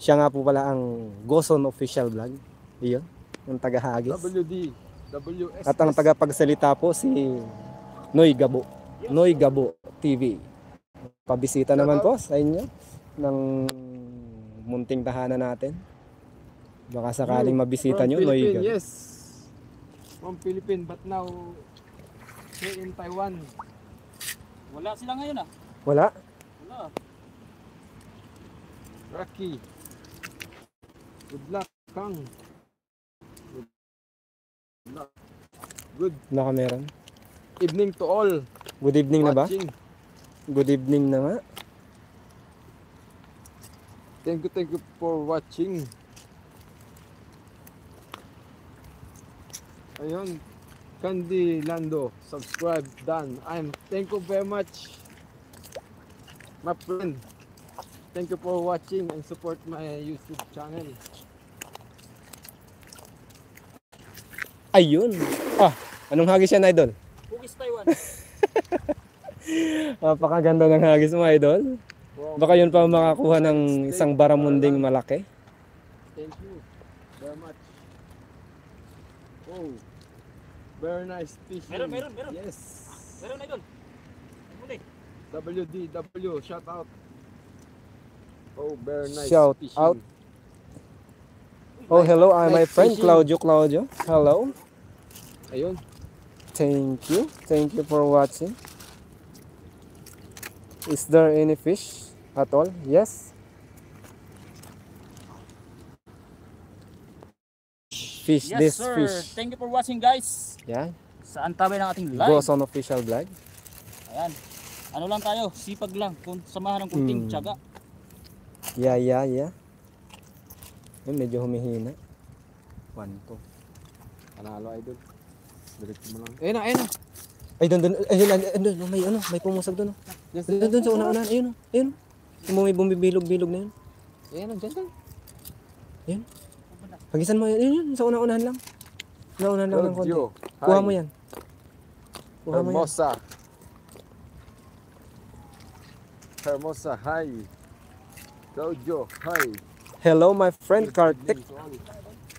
Siya nga po pala ang Goson Official Vlog. Iyon, yung taga-Hagis. WD, WSS. At ang tagapagsalita po si Noy Gabo. Noy Gabo TV. Pabisita naman po sa inyo ng munting tahanan natin. Baka sakaling mabisita nyo, Noy Gabo. Yes. From Philippines, but now here in Taiwan. Wala sila ngayon ah. Wala? Wala. Rocky. Good luck, Kang. Good luck. Good Nakameron. evening to all. Good evening na ba? Watching. Good evening na nga. Thank you for watching. Ayun, Candy Lando, subscribe, done. Thank you very much, my friend. Thank you for watching and support my YouTube channel. Ayun. Ah, anong hagis yan, idol? Hugis Taiwan. Napakaganda ng hagis mo, idol. Baka yun pa makakuha ng isang baramunding malaki. Thank you very much. Oh, very nice fishing. Meron. Yes. Meron na idol. Muli. WDW, shout out. Oh, very nice Shout fishing. out. Oh, hello, my Nice friend fishing. Claudio. Hello. Ayun. Thank you. Thank you for watching. Is there any fish at all? Yes. Fish Yes this sir. fish. Thank you for watching guys. Yeah. Sa antabay ng ating live. Goes on official vlog. Ayan. Ano lang tayo, sipag lang. Kung samahan ng kunting tiyaga. Yeah. Ayun, medyo humihina. 1, 2. Panalo, idol. Diretso mo lang. Ayun na. Ay, doon, may pumusag doon. Yes, Doon sa una-unahan, ayun. Yung may bumibilog-bilog na yun. Ayun, dyan. Ayun. Pagisan mo yun, sa una-unahan lang. Una-unahan lang ng konti. Claudio, Kuha hi. mo yan. Hermosa, hi. Claudio, hi. Hello, my friend Kartik.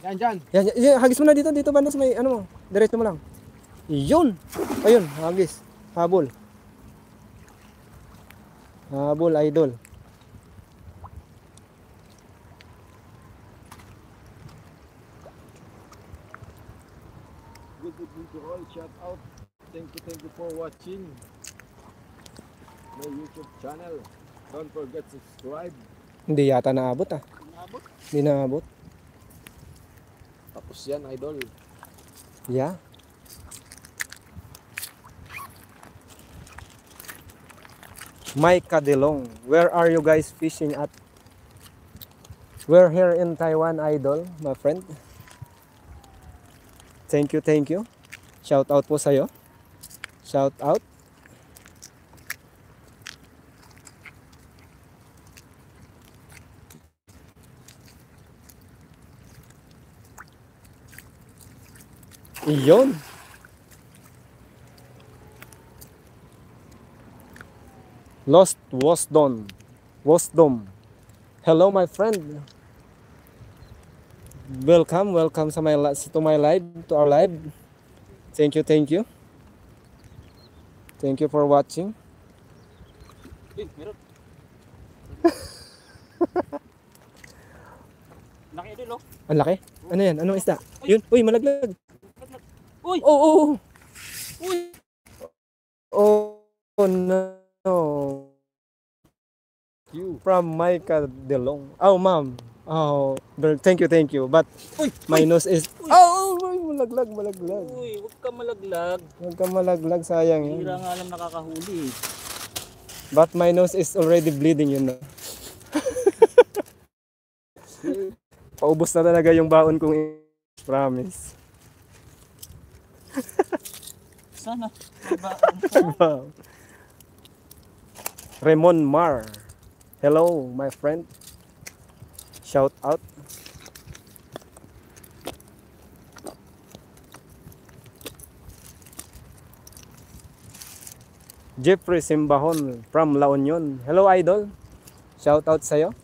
Yan. Yan, hagis mo na dito banda sa may, ano mo, diretso mo lang. Yun! Ayun, hagis. Habol, idol. Good evening to all. Shout out. Thank you for watching my YouTube channel. Don't forget to subscribe. Hindi yata naabot ah. Inabot. Hindi naabot. Tapos yan, idol. Yeah. Mike Cadelong, where are you guys fishing at? We're here in Taiwan, idol, my friend. Thank you. Shout out po sa'yo. Shout out. Iyon. Lost Wasdom. Hello, my friend. Welcome sa to my live, to our live. Thank you. Thank you for watching. Meron. Laki idol oh. Ang laki. Ano yan? Anong isda? Yun. Uy, malaglag. Uy. Oh. Uy. Oh no. You. From Micah Delong. Oh, ma'am. Oh, thank you. But my nose is... Oh, malaglag. Uy, huwag ka malaglag. Huwag ka malaglag, sayang yun. Hira nga lang nakakahuli. But my nose is already bleeding, yun. Paubos na talaga yung baon kong promise. Sana. Wow. Ramon Mar. Hello, my friend. Shout out. Jeffrey Simbahon from La Union. Hello, idol. Shout out sa'yo.